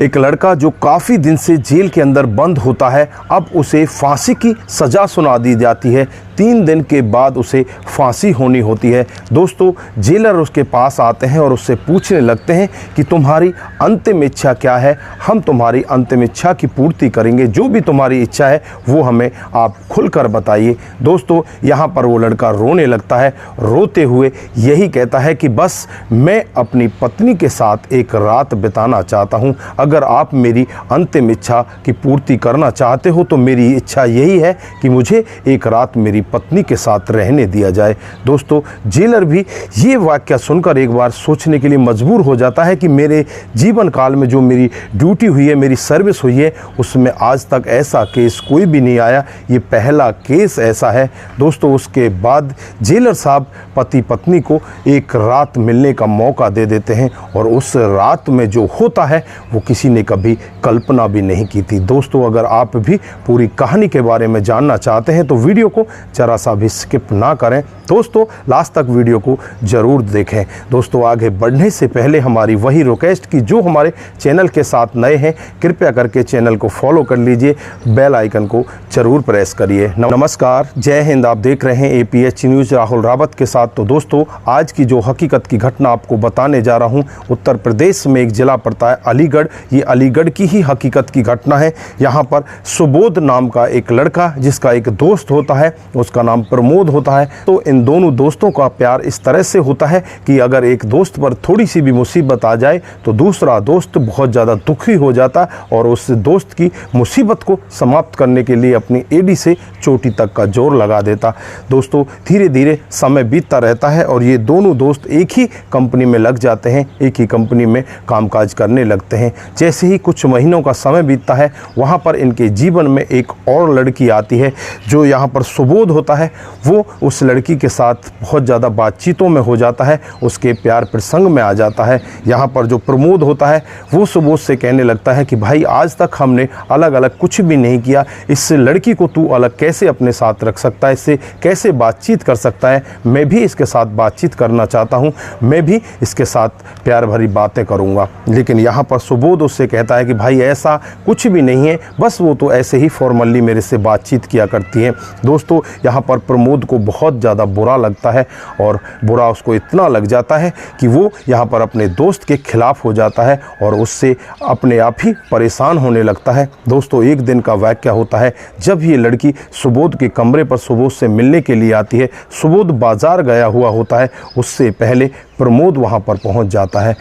एक लड़का जो काफ़ी दिन से जेल के अंदर बंद होता है, अब उसे फांसी की सज़ा सुना दी जाती है। 3 दिन के बाद उसे फांसी होनी होती है। दोस्तों, जेलर उसके पास आते हैं और उससे पूछने लगते हैं कि तुम्हारी अंतिम इच्छा क्या है, हम तुम्हारी अंतिम इच्छा की पूर्ति करेंगे, जो भी तुम्हारी इच्छा है वो हमें आप खुलकर बताइए। दोस्तों, यहाँ पर वो लड़का रोने लगता है, रोते हुए यही कहता है कि बस मैं अपनी पत्नी के साथ एक रात बिताना चाहता हूँ। अगर आप मेरी अंतिम इच्छा की पूर्ति करना चाहते हो तो मेरी इच्छा यही है कि मुझे एक रात मेरी पत्नी के साथ रहने दिया जाए। दोस्तों, जेलर भी ये वाक्य सुनकर एक बार सोचने के लिए मजबूर हो जाता है कि मेरे जीवन काल में जो मेरी ड्यूटी हुई है, मेरी सर्विस हुई है, उसमें आज तक ऐसा केस कोई भी नहीं आया, ये पहला केस ऐसा है। दोस्तों, उसके बाद जेलर साहब पति पत्नी को एक रात मिलने का मौका दे देते हैं और उस रात में जो होता है वो किसी ने कभी कल्पना भी नहीं की थी। दोस्तों, अगर आप भी पूरी कहानी के बारे में जानना चाहते हैं तो वीडियो को जरा सा भी स्किप ना करें। दोस्तों, लास्ट तक वीडियो को ज़रूर देखें। दोस्तों, आगे बढ़ने से पहले हमारी वही रिक्वेस्ट कि जो हमारे चैनल के साथ नए हैं, कृपया करके चैनल को फॉलो कर लीजिए, बेल आइकन को ज़रूर प्रेस करिए। नमस्कार, जय हिंद। आप देख रहे हैं APH न्यूज़ राहुल रावत के साथ। तो दोस्तों, आज की जो हकीकत की घटना आपको बताने जा रहा हूँ, उत्तर प्रदेश में एक ज़िला पड़ता है अलीगढ़। ये अलीगढ़ की ही हकीकत की घटना है। यहाँ पर सुबोध नाम का एक लड़का, जिसका एक दोस्त होता है, उसका नाम प्रमोद होता है। तो इन दोनों दोस्तों का प्यार इस तरह से होता है कि अगर एक दोस्त पर थोड़ी सी भी मुसीबत आ जाए तो दूसरा दोस्त बहुत ज़्यादा दुखी हो जाता और उस दोस्त की मुसीबत को समाप्त करने के लिए अपनी एड़ी से चोटी तक का जोर लगा देता। दोस्तों, धीरे धीरे समय बीतता रहता है और ये दोनों दोस्त एक ही कंपनी में लग जाते हैं, एक ही कंपनी में कामकाज करने लगते हैं। जैसे ही कुछ महीनों का समय बीतता है, वहाँ पर इनके जीवन में एक और लड़की आती है। जो यहाँ पर सुबोध होता है, वो उस लड़की के साथ बहुत ज़्यादा बातचीतों में हो जाता है, उसके प्यार प्रसंग में आ जाता है। यहाँ पर जो प्रमोद होता है, वो सुबोध से कहने लगता है कि भाई, आज तक हमने अलग अलग कुछ भी नहीं किया, इस लड़की को तू अलग कैसे अपने साथ रख सकता है, इससे कैसे बातचीत कर सकता है। मैं भी इसके साथ बातचीत करना चाहता हूँ, मैं भी इसके साथ प्यार भरी बातें करूँगा। लेकिन यहाँ पर सुबोध उससे कहता है कि भाई, ऐसा कुछ भी नहीं है, बस वो तो ऐसे ही फॉर्मली मेरे से बातचीत किया करती है। दोस्तों, यहाँ पर प्रमोद को बहुत ज़्यादा बुरा लगता है और बुरा उसको इतना लग जाता है कि वो यहाँ पर अपने दोस्त के खिलाफ हो जाता है और उससे अपने आप ही परेशान होने लगता है। दोस्तों, एक दिन का वाक़या होता है जब ये लड़की सुबोध के कमरे पर सुबोध से मिलने के लिए आती है। सुबोध बाज़ार गया हुआ होता है, उससे पहले प्रमोद वहाँ पर पहुँच जाता है।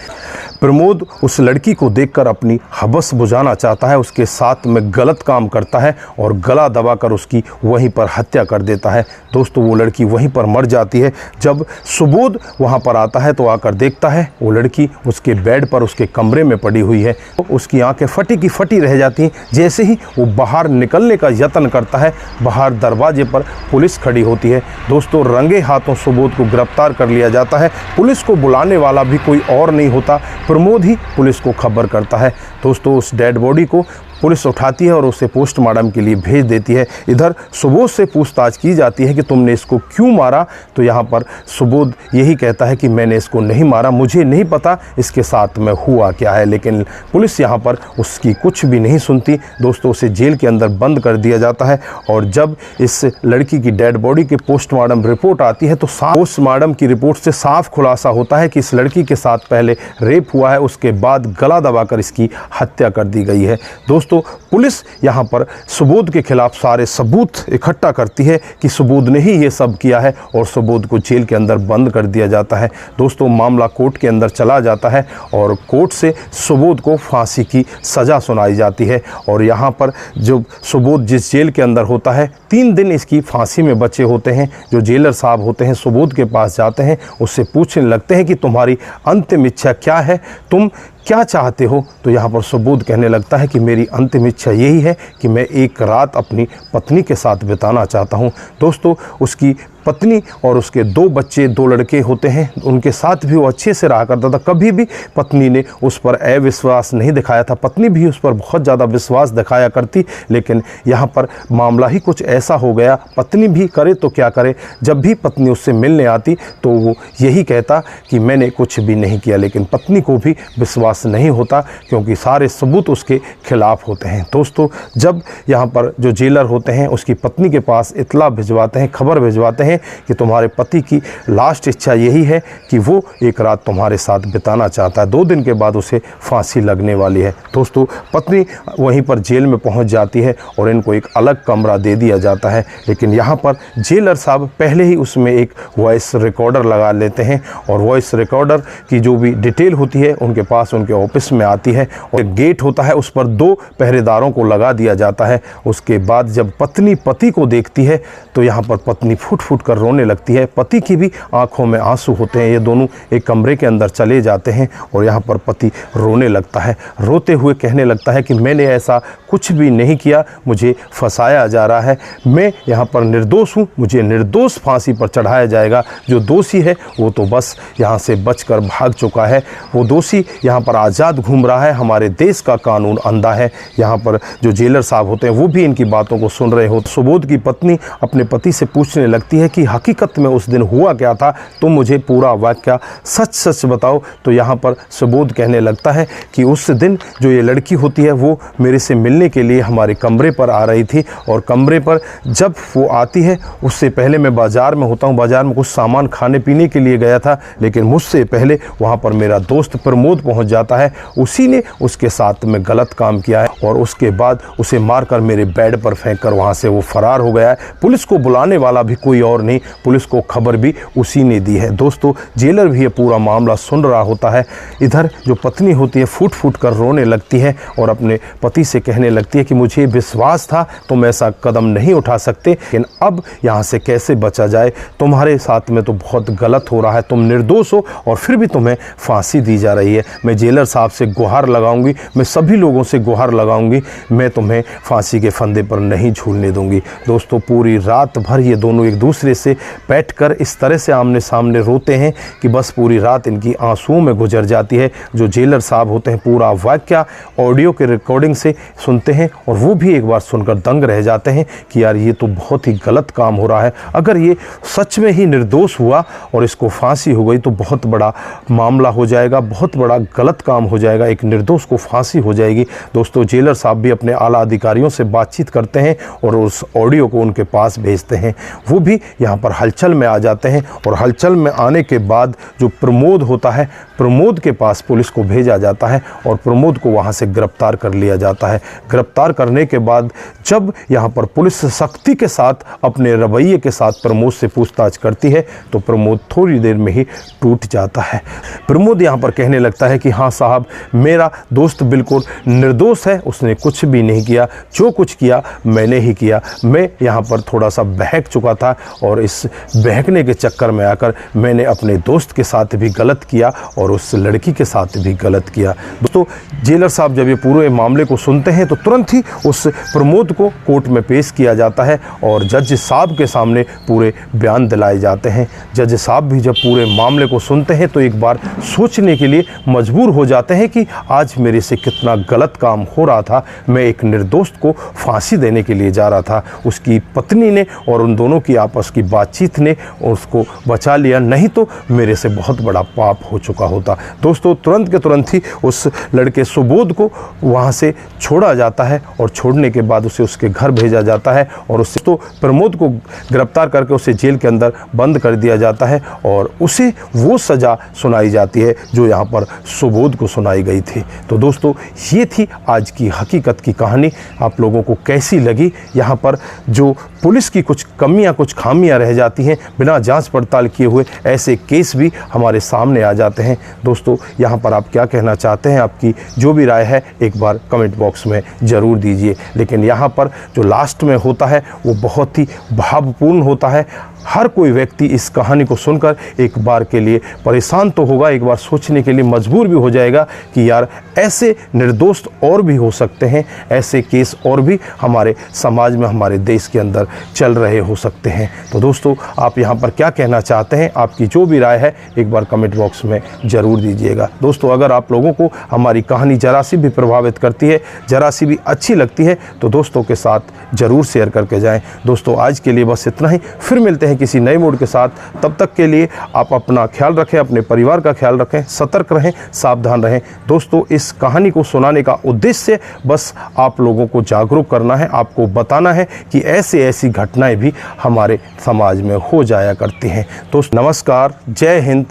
प्रमोद उस लड़की को देखकर अपनी हवस बुझाना चाहता है, उसके साथ में गलत काम करता है और गला दबाकर उसकी वहीं पर हत्या कर देता है। दोस्तों, वो लड़की वहीं पर मर जाती है। जब सुबोध वहाँ पर आता है तो आकर देखता है वो लड़की उसके बेड पर उसके कमरे में पड़ी हुई है। उसकी आंखें फटी की फटी रह जाती हैं। जैसे ही वो बाहर निकलने का यत्न करता है, बाहर दरवाजे पर पुलिस खड़ी होती है। दोस्तों, रंगे हाथों सुबोध को गिरफ्तार कर लिया जाता है। पुलिस को बुलाने वाला भी कोई और नहीं होता, प्रमोद ही पुलिस को खबर करता है। दोस्तों, उस डेड बॉडी को पुलिस उठाती है और उसे पोस्टमार्टम के लिए भेज देती है। इधर सुबोध से पूछताछ की जाती है कि तुमने इसको क्यों मारा, तो यहाँ पर सुबोध यही कहता है कि मैंने इसको नहीं मारा, मुझे नहीं पता इसके साथ में हुआ क्या है। लेकिन पुलिस यहाँ पर उसकी कुछ भी नहीं सुनती। दोस्तों, उसे जेल के अंदर बंद कर दिया जाता है और जब इस लड़की की डेड बॉडी की पोस्टमार्टम रिपोर्ट आती है तो पोस्टमार्टम की रिपोर्ट से साफ खुलासा होता है कि इस लड़की के साथ पहले रेप हुआ है, उसके बाद गला दबाकर इसकी हत्या कर दी गई है। दोस्तों, पुलिस यहाँ पर सुबोध के खिलाफ सारे सबूत इकट्ठा करती है कि सुबोध ने ही ये सब किया है और सुबोध को जेल के अंदर बंद कर दिया जाता है। दोस्तों, मामला कोर्ट के अंदर चला जाता है और कोर्ट से सुबोध को फांसी की सज़ा सुनाई जाती है। और यहाँ पर जो सुबोध जिस जेल के अंदर होता है, 3 दिन इसकी फांसी में बचे होते हैं। जो जेलर साहब होते हैं सुबोध के पास जाते हैं, उससे पूछने लगते हैं कि तुम्हारी अंतिम इच्छा क्या है, तुम क्या चाहते हो। तो यहाँ पर सुबोध कहने लगता है कि मेरी अंतिम इच्छा यही है कि मैं एक रात अपनी पत्नी के साथ बिताना चाहता हूँ। दोस्तों, उसकी पत्नी और उसके 2 बच्चे, 2 लड़के होते हैं, उनके साथ भी वो अच्छे से रहा करता था। कभी भी पत्नी ने उस पर अविश्वास नहीं दिखाया था, पत्नी भी उस पर बहुत ज़्यादा विश्वास दिखाया करती। लेकिन यहाँ पर मामला ही कुछ ऐसा हो गया, पत्नी भी करे तो क्या करे, जब भी पत्नी उससे मिलने आती तो वो यही कहता कि मैंने कुछ भी नहीं किया। लेकिन पत्नी को भी विश्वास नहीं होता क्योंकि सारे सबूत उसके खिलाफ होते हैं। दोस्तों, जब यहाँ पर जो जेलर होते हैं उसकी पत्नी के पास इत्तला भिजवाते हैं, खबर भिजवाते हैं कि तुम्हारे पति की लास्ट इच्छा यही है कि वो एक रात तुम्हारे साथ बिताना चाहता है, 2 दिन के बाद उसे फांसी लगने वाली है। दोस्तों, पत्नी वहीं पर जेल में पहुंच जाती है और इनको एक अलग कमरा दे दिया जाता है। लेकिन यहाँ पर जेलर साहब पहले ही उसमें एक वॉइस रिकॉर्डर लगा लेते हैं और वॉइस रिकॉर्डर की जो भी डिटेल होती है उनके पास उनके ऑफिस में आती है और एक गेट होता है, उस पर 2 पहरेदारों को लगा दिया जाता है। उसके बाद जब पत्नी पति को देखती है तो यहाँ पर पत्नी फूट फूट कर रोने लगती है, पति की भी आंखों में आंसू होते हैं। ये दोनों एक कमरे के अंदर चले जाते हैं और यहाँ पर पति रोने लगता है, रोते हुए कहने लगता है कि मैंने ऐसा कुछ भी नहीं किया, मुझे फंसाया जा रहा है, मैं यहाँ पर निर्दोष हूँ, मुझे निर्दोष फांसी पर चढ़ाया जाएगा। जो दोषी है वो तो बस यहाँ से बचकर भाग चुका है, वो दोषी यहाँ पर आज़ाद घूम रहा है, हमारे देश का कानून अंधा है। यहाँ पर जो जेलर साहब होते हैं वो भी इनकी बातों को सुन रहे हो। सुबोध की पत्नी अपने पति से पूछने लगती है कि हकीकत में उस दिन हुआ क्या था, तुम मुझे पूरा वाकया सच सच बताओ। तो यहाँ पर सुबोध कहने लगता है कि उस दिन जो ये लड़की होती है वो मेरे से मिलने के लिए हमारे कमरे पर आ रही थी और कमरे पर जब वो आती है उससे पहले मैं बाज़ार में होता हूँ, बाज़ार में कुछ सामान खाने पीने के लिए गया था, लेकिन मुझसे पहले वहाँ पर मेरा दोस्त प्रमोद पहुँच जाता है, उसी ने उसके साथ में गलत काम किया है और उसके बाद उसे मारकर मेरे बेड पर फेंक कर वहाँ से वो फरार हो गया है। पुलिस को बुलाने वाला भी कोई और नहीं, पुलिस को खबर भी उसी ने दी है। दोस्तों, जेलर भी ये पूरा मामला सुन रहा होता है। इधर जो पत्नी होती है फूट फूट कर रोने लगती है और अपने पति से कहने लगती है कि मुझे विश्वास था तुम ऐसा कदम नहीं उठा सकते, लेकिन अब यहाँ से कैसे बचा जाए, तुम्हारे साथ में तो बहुत गलत हो रहा है, तुम निर्दोष हो और फिर भी तुम्हें फांसी दी जा रही है। मैं जेलर साहब से गुहार लगाऊंगी, मैं सभी लोगों से गुहार लगाऊंगी, मैं तुम्हें फांसी के फंदे पर नहीं झूलने दूंगी। दोस्तों, पूरी रात भर ये दोनों एक दूसरे से बैठकर इस तरह से आमने सामने रोते हैं कि बस पूरी रात इनकी आंसुओं में गुजर जाती है। जो जेलर साहब होते हैं पूरा वाकया ऑडियो के रिकॉर्डिंग से सुनते हैं और वो भी एक बार सुनकर दंग रह जाते हैं कि यार ये तो बहुत ही गलत काम हो रहा है। अगर ये सच में ही निर्दोष हुआ और इसको फांसी हो गई तो बहुत बड़ा मामला हो जाएगा, बहुत बड़ा गलत काम हो जाएगा, एक निर्दोष को फांसी हो जाएगी। दोस्तों, जेलर साहब भी अपने आला अधिकारियों से बातचीत करते हैं और उस ऑडियो को उनके पास भेजते हैं। वो भी यहाँ पर हलचल में आ जाते हैं और हलचल में आने के बाद जो प्रमोद होता है, प्रमोद के पास पुलिस को भेजा जाता है और प्रमोद को वहाँ से गिरफ्तार कर लिया जाता है। गिरफ्तार करने के बाद जब यहाँ पर पुलिस सख्ती के साथ अपने रवैये के साथ प्रमोद से पूछताछ करती है तो प्रमोद थोड़ी देर में ही टूट जाता है। प्रमोद यहाँ पर कहने लगता है कि हाँ साहब, मेरा दोस्त बिल्कुल निर्दोष है, उसने कुछ भी नहीं किया, जो कुछ किया मैंने ही किया। मैं यहाँ पर थोड़ा सा बहक चुका था और इस बहकने के चक्कर में आकर मैंने अपने दोस्त के साथ भी गलत किया और उस लड़की के साथ भी गलत किया। दोस्तों, जेलर साहब जब ये पूरे मामले को सुनते हैं तो तुरंत ही उस प्रमोद को कोर्ट में पेश किया जाता है और जज साहब के सामने पूरे बयान दिलाए जाते हैं। जज साहब भी जब पूरे मामले को सुनते हैं तो एक बार सोचने के लिए मजबूर हो जाते हैं कि आज मेरे से कितना गलत काम हो रहा था। मैं एक निर्दोष को फांसी देने के लिए जा रहा था, उसकी पत्नी ने और उन दोनों की आपस की बातचीत ने उसको बचा लिया, नहीं तो मेरे से बहुत बड़ा पाप हो चुका होता। दोस्तों, तुरंत के तुरंत ही उस लड़के सुबोध को वहाँ से छोड़ा जाता है और छोड़ने के बाद उसे उसके घर भेजा जाता है और उससे तो प्रमोद को गिरफ्तार करके उसे जेल के अंदर बंद कर दिया जाता है और उसे वो सज़ा सुनाई जाती है जो यहाँ पर सुबोध को सुनाई गई थी। तो दोस्तों, ये थी आज की हकीकत की कहानी। आप लोगों को कैसी लगी? यहाँ पर जो पुलिस की कुछ कमियाँ, कुछ खामियाँ रह जाती हैं, बिना जांच पड़ताल किए हुए ऐसे केस भी हमारे सामने आ जाते हैं। दोस्तों, यहाँ पर आप क्या कहना चाहते हैं? आपकी जो भी राय है एक बार कमेंट बॉक्स में ज़रूर दीजिए। लेकिन यहाँ पर जो लास्ट में होता है वो बहुत ही भावपूर्ण होता है। हर कोई व्यक्ति इस कहानी को सुनकर एक बार के लिए परेशान तो होगा, एक बार सोचने के लिए मजबूर भी हो जाएगा कि यार ऐसे निर्दोष और भी हो सकते हैं, ऐसे केस और भी हमारे समाज में, हमारे देश के अंदर चल रहे हो सकते हैं। तो दोस्तों, आप यहाँ पर क्या कहना चाहते हैं, आपकी जो भी राय है एक बार कमेंट बॉक्स में ज़रूर दीजिएगा। दोस्तों, अगर आप लोगों को हमारी कहानी ज़रा सी भी प्रभावित करती है, ज़रा सी भी अच्छी लगती है, तो दोस्तों के साथ ज़रूर शेयर करके जाएं। दोस्तों, आज के लिए बस इतना ही, फिर मिलते हैं किसी नए मूड के साथ। तब तक के लिए आप अपना ख्याल रखें, अपने परिवार का ख्याल रखें, सतर्क रहें, सावधान रहें। दोस्तों, इस कहानी को सुनाने का उद्देश्य बस आप लोगों को जागरूक करना है, आपको बताना है कि ऐसी घटनाएं भी हमारे समाज में हो जाया करती हैं। दोस्तों, नमस्कार, जय हिंद,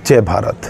जय भारत।